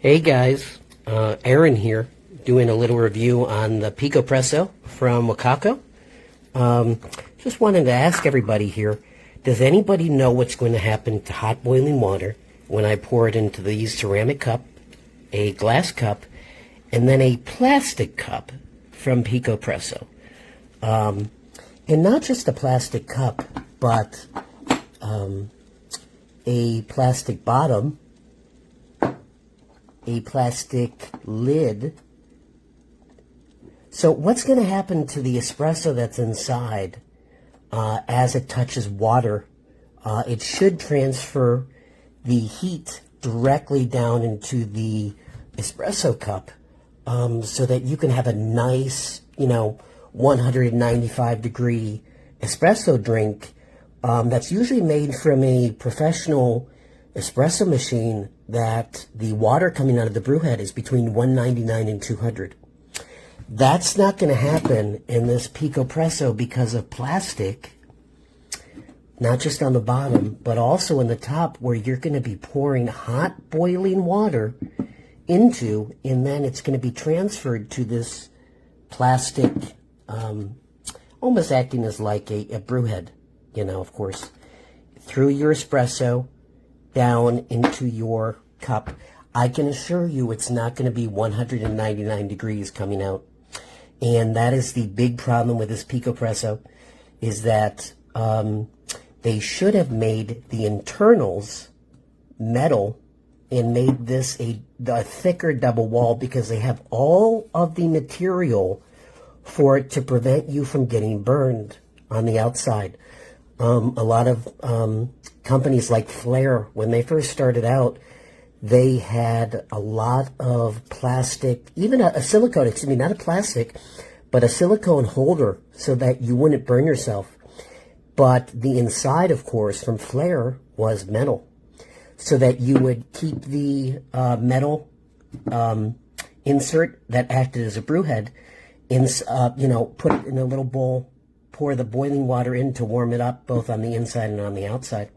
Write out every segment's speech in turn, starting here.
Hey guys, Aaron here, doing a little review on the Picopresso from WACACO. Just wanted to ask everybody here, does anybody know what's going to happen to hot boiling water when I pour it into these ceramic cup, a glass cup, and then a plastic cup from Picopresso? And not just a plastic cup, but a plastic bottom, a plastic lid. So what's going to happen to the espresso that's inside as it touches water? It should transfer the heat directly down into the espresso cup so that you can have a nice, 195 degree espresso drink that's usually made from a professional espresso machine that the water coming out of the brew head is between 199 and 200. That's not going to happen in this Picopresso because of plastic, not just on the bottom, but also in the top where you're going to be pouring hot boiling water into, and then it's going to be transferred to this plastic, almost acting as like a brew head, of course, through your espresso, down into your cup. I can assure you it's not going to be 199 degrees coming out. And that is the big problem with this Picopresso, is that they should have made the internals metal and made this a thicker double wall, because they have all of the material for it to prevent you from getting burned on the outside. A lot of companies like Flair, when they first started out, they had a lot of plastic, even a silicone, excuse me, not a plastic, but a silicone holder so that you wouldn't burn yourself. But the inside, of course, from Flair was metal, so that you would keep the metal insert that acted as a brew head, put it in a little bowl, pour the boiling water in to warm it up, both on the inside and on the outside.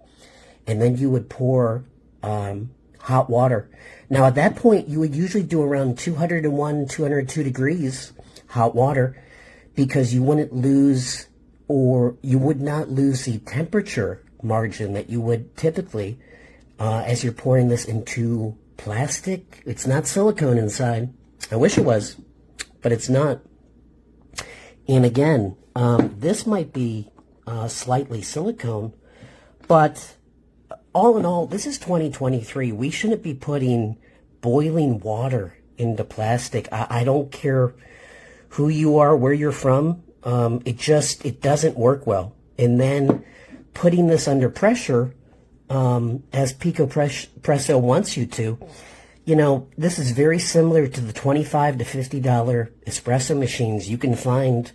And then you would pour hot water. Now, at that point, you would usually do around 201, 202 degrees hot water, because you wouldn't lose, or you would not lose the temperature margin that you would typically as you're pouring this into plastic. It's not silicone inside. I wish it was, but it's not. And again, this might be slightly silicone, but all in all, this is 2023. We shouldn't be putting boiling water into plastic. I don't care who you are, where you're from. It doesn't work well. And then putting this under pressure, as Picopresso wants you to, this is very similar to the $25 to $50 espresso machines you can find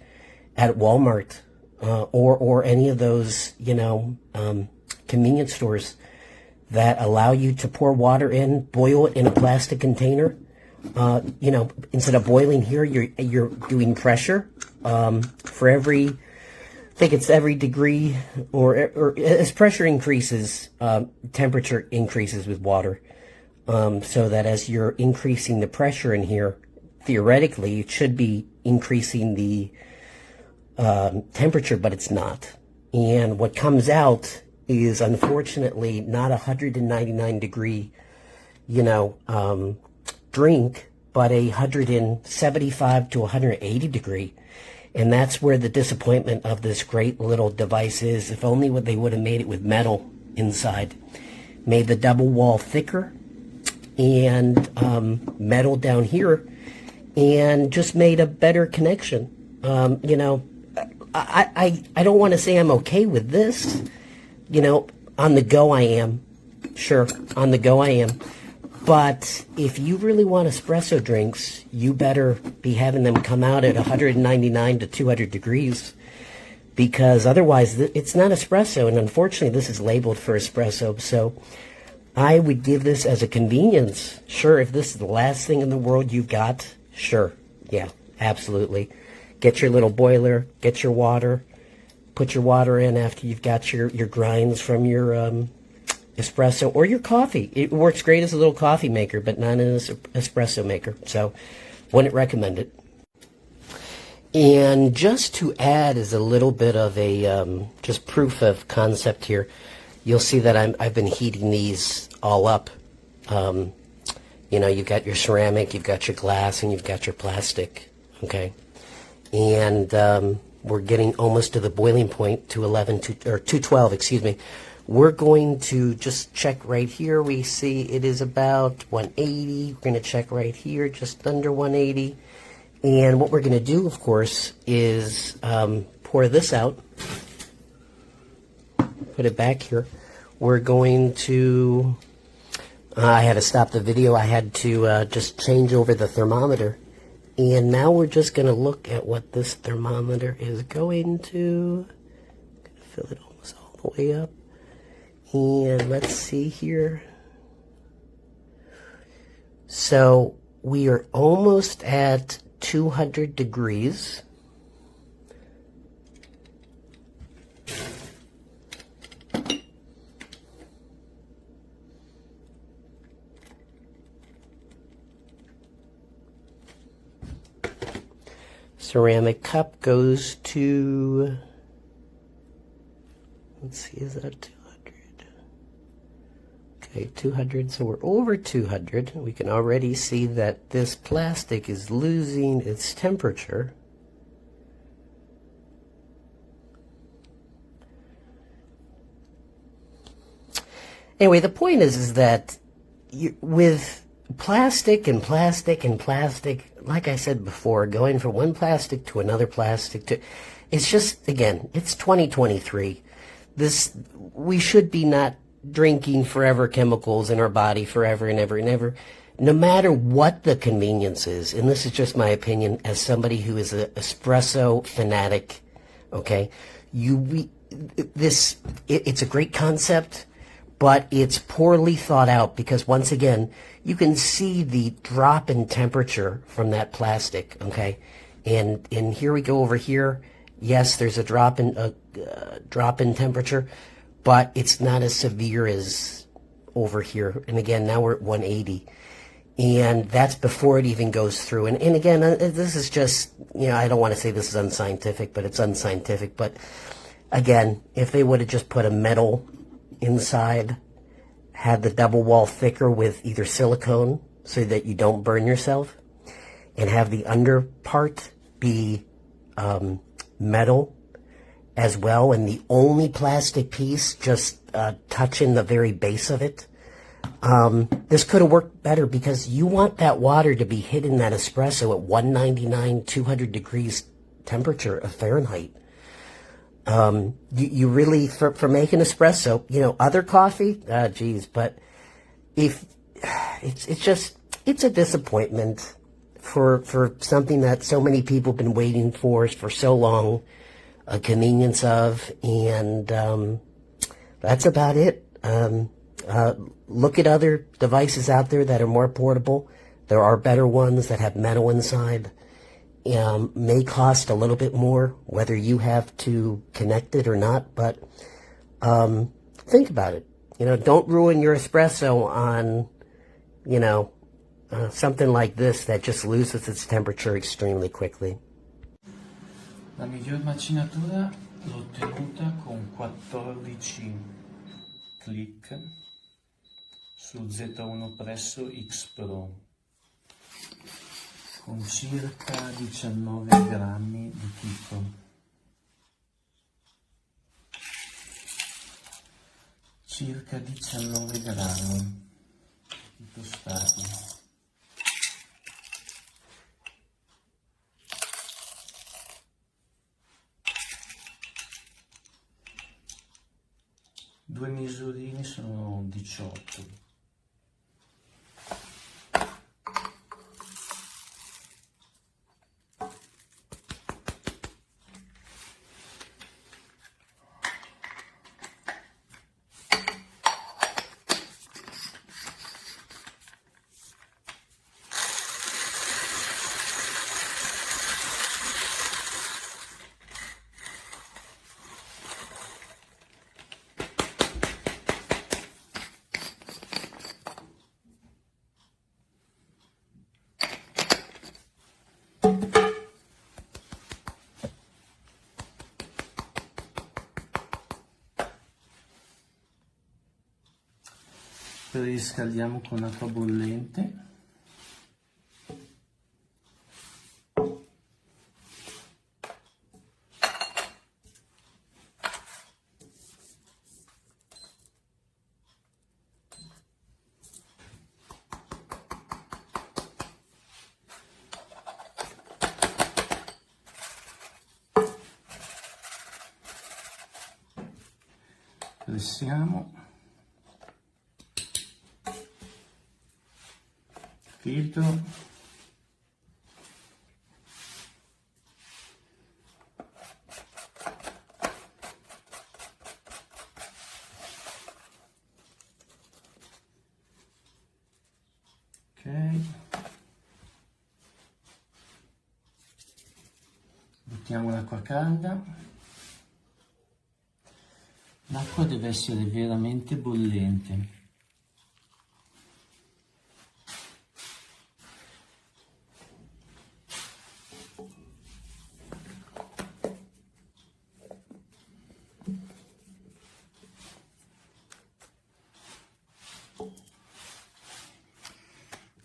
at Walmart or any of those, convenience stores that allow you to pour water in, boil it in a plastic container. Instead of boiling here, you're doing pressure for every, I think it's every degree, or as pressure increases, temperature increases with water. So that as you're increasing the pressure in here, theoretically, it should be increasing the temperature, but it's not. And what comes out is, unfortunately, not 199 degree, drink, but 175 to 180 degree. And that's where the disappointment of this great little device is. If only they would have made it with metal inside, made the double wall thicker, and metal down here, and just made a better connection. I don't want to say I'm okay with this. On the go I am. Sure, on the go I am. But if you really want espresso drinks, you better be having them come out at 199 to 200 degrees, because otherwise it's not espresso, and unfortunately this is labeled for espresso. So I would give this as a convenience. Sure, if this is the last thing in the world you've got, sure, yeah, absolutely. Get your little boiler, get your water, put your water in after you've got your grinds from your espresso or your coffee. It works great as a little coffee maker, but not as an espresso maker. So wouldn't recommend it. And just to add as a little bit of a just proof of concept here, you'll see that I've been heating these all up. You know, you've got your ceramic, you've got your glass, and you've got your plastic, okay? And we're getting almost to the boiling point, 212, excuse me. We're going to just check right here. We see it is about 180. We're going to check right here, just under 180. And what we're going to do, of course, is pour this out. Put it back here. We're going to... I had to stop the video. I had to just change over the thermometer. And now we're just going to look at what this thermometer is going to. Fill it almost all the way up. And let's see here. So we are almost at 200 degrees. Ceramic cup goes to, let's see, is that 200? Okay, 200, so we're over 200. We can already see that this plastic is losing its temperature. Anyway, the point is that with plastic and plastic and plastic, like I said before, going from one plastic to another plastic to, it's just, again, it's 2023. We should be not drinking forever chemicals in our body forever and ever and ever, no matter what the convenience is. And this is just my opinion as somebody who is an espresso fanatic, okay? It's a great concept, but it's poorly thought out because, once again, you can see the drop in temperature from that plastic, okay? And here we go over here. Yes, there's a drop in temperature, but it's not as severe as over here. And again, now we're at 180. And that's before it even goes through. And again, this is just, you know, I don't want to say this is unscientific, but it's unscientific. But again, if they would have just put a metal inside, had the double wall thicker with either silicone so that you don't burn yourself, and have the under part be metal as well, and the only plastic piece just touching the very base of it, this could have worked better, because you want that water to be hitting that espresso at 199, 200 degrees temperature of Fahrenheit. You really, for making espresso, you know, other coffee, geez, but if it's a disappointment for something that so many people have been waiting for so long, a convenience of, and that's about it. Look at other devices out there that are more portable. There are better ones that have metal inside. May cost a little bit more, whether you have to connect it or not, but think about it. You know, don't ruin your espresso on, you know, something like this that just loses its temperature extremely quickly. La miglior macinatura l'ho ottenuta con 14 click su Z1 Presso X Pro con circa 19 grammi di chicco. Circa 19 grammi di tostati. Due misurine sono 18. Adesso riscaldiamo con acqua bollente. Pressiamo, filtro, ok, buttiamo l'acqua calda. L'acqua deve essere veramente bollente.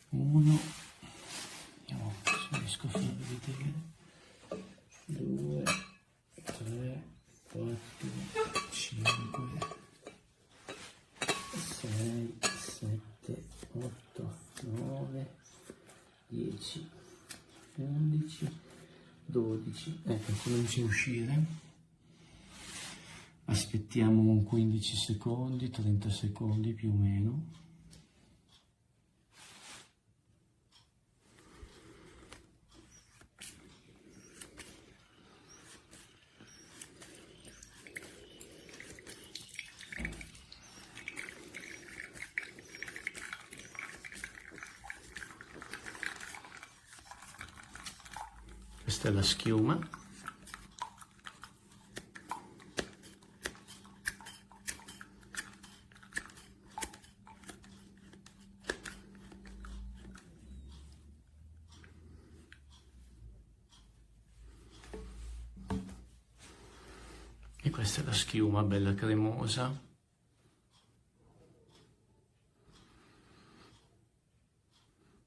Uno, vediamo se riesco a farvi vedere. 2, 3, 4, 5, 6, 7, 8, 9, 10, 11, 12. Ecco, comincia a uscire. Aspettiamo un 15 secondi, 30 secondi più o meno. Questa è la schiuma. E questa è la schiuma, bella cremosa.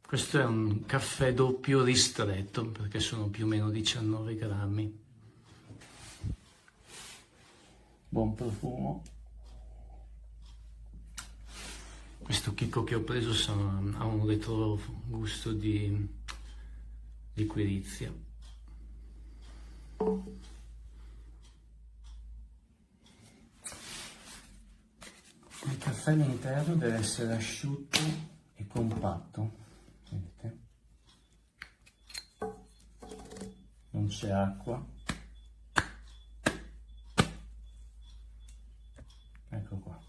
Questo è un caffè doppio ristretto, perché sono più o meno 19 grammi. Buon profumo. Questo chicco che ho preso ha un retrogusto di liquirizia. Il caffè all'interno deve essere asciutto e compatto. Vedete? Non c'è acqua. Ecco qua.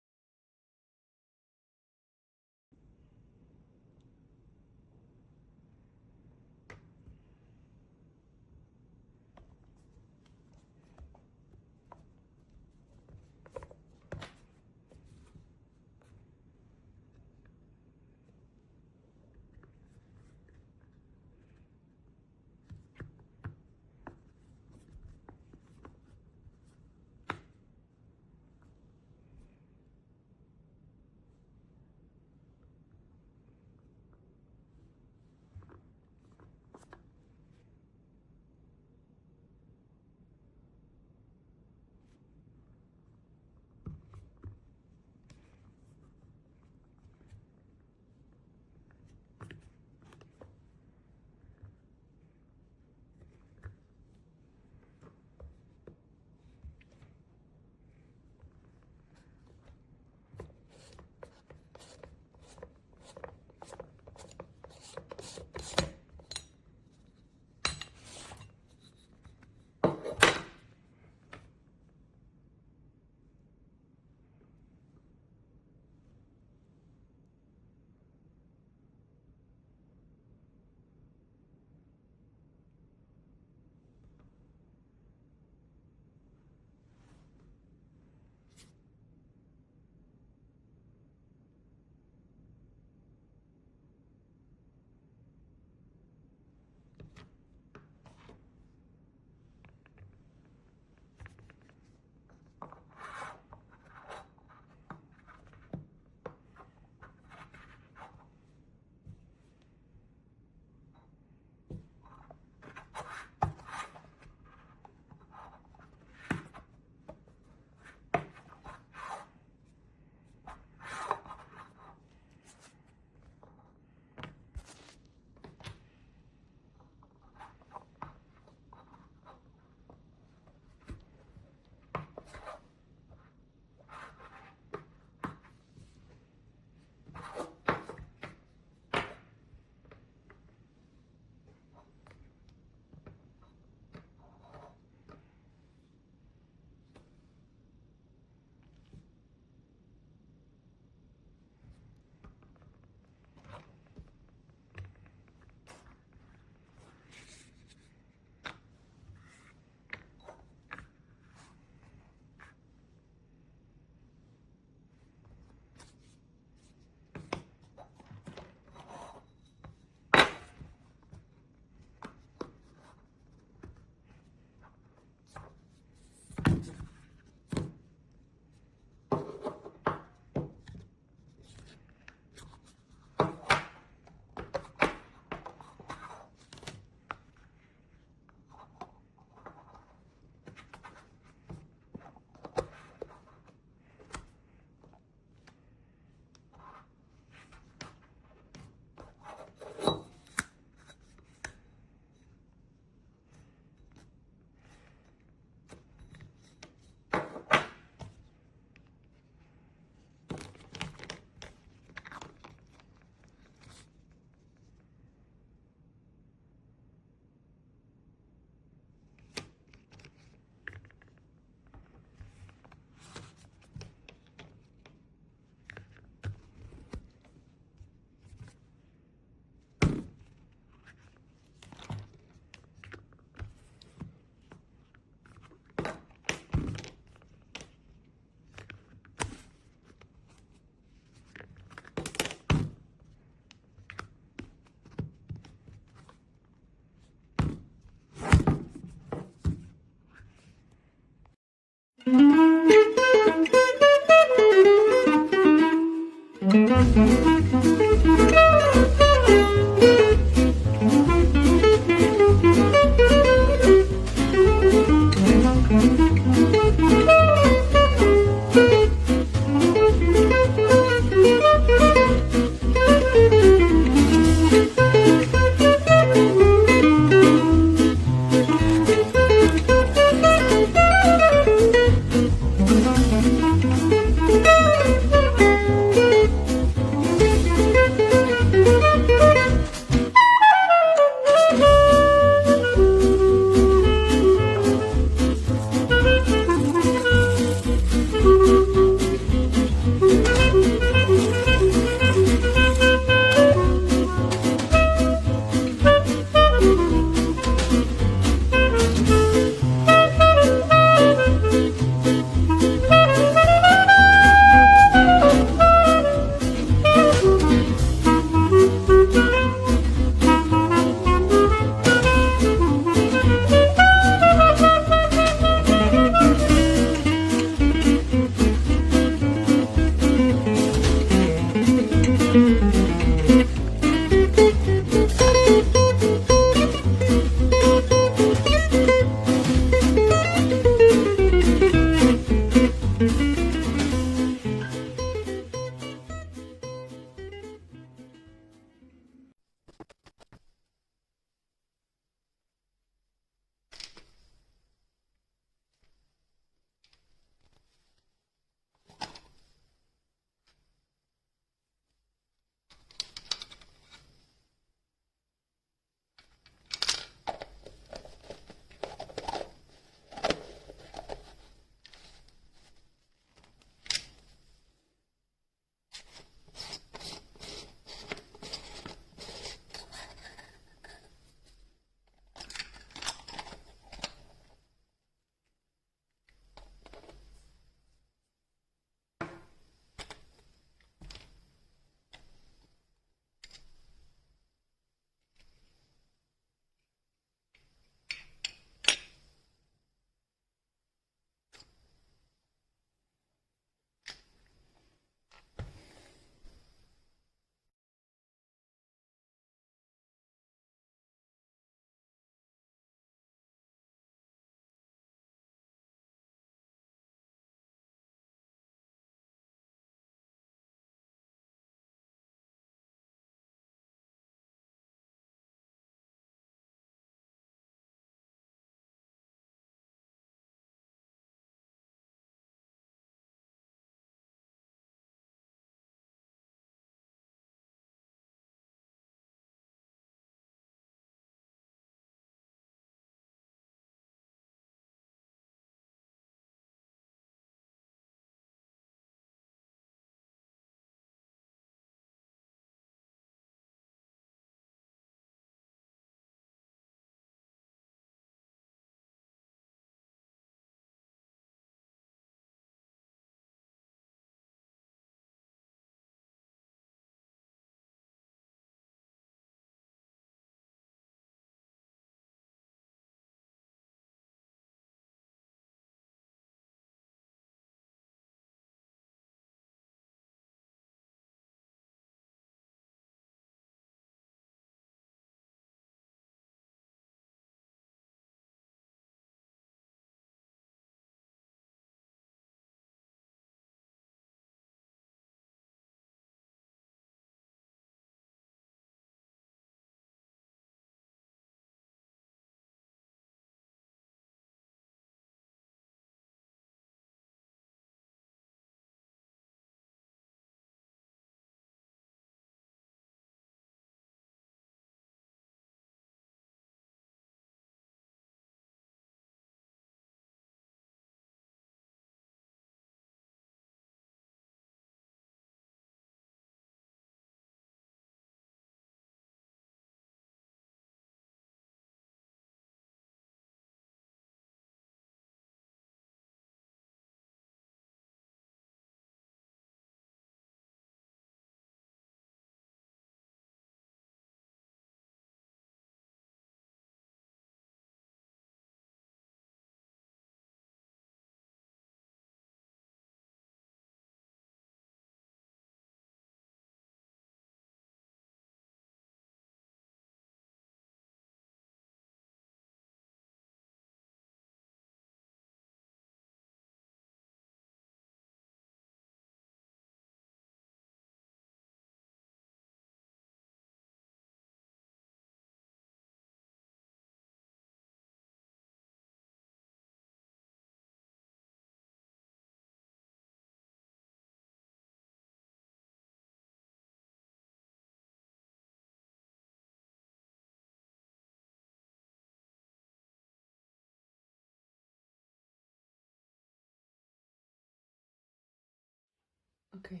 Okay.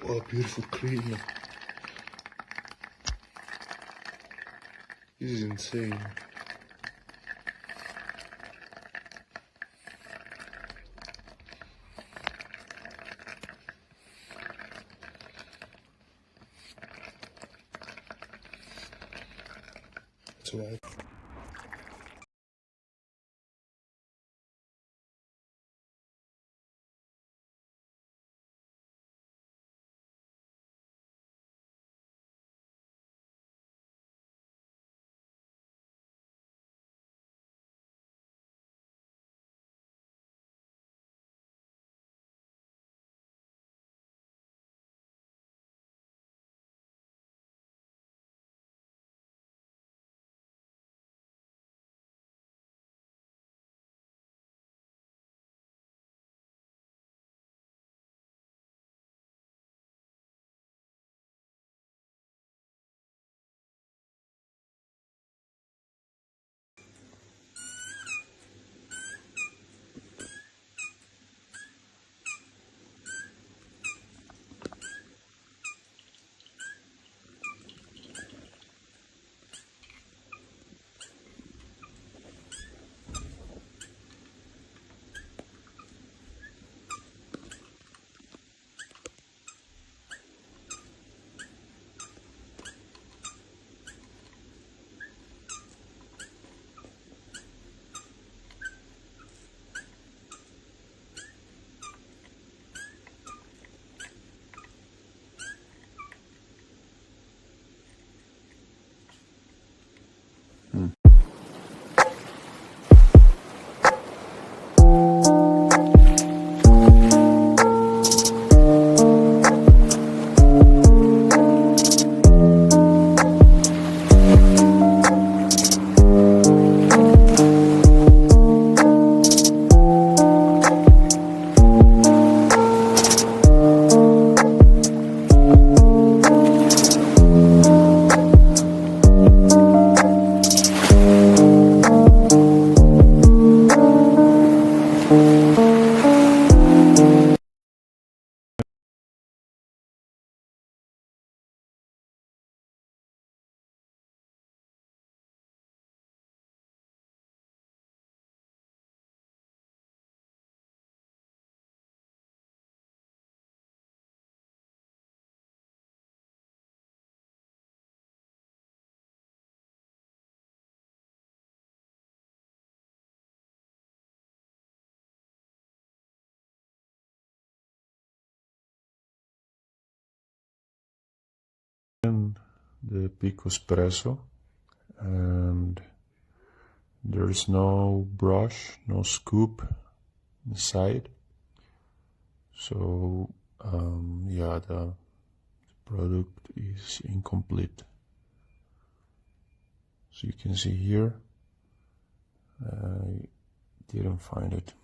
What a beautiful cream. This is insane. That's alright. The Picopresso, and there's no brush, no scoop inside, so yeah, the product is incomplete. So you can see here, I didn't find it.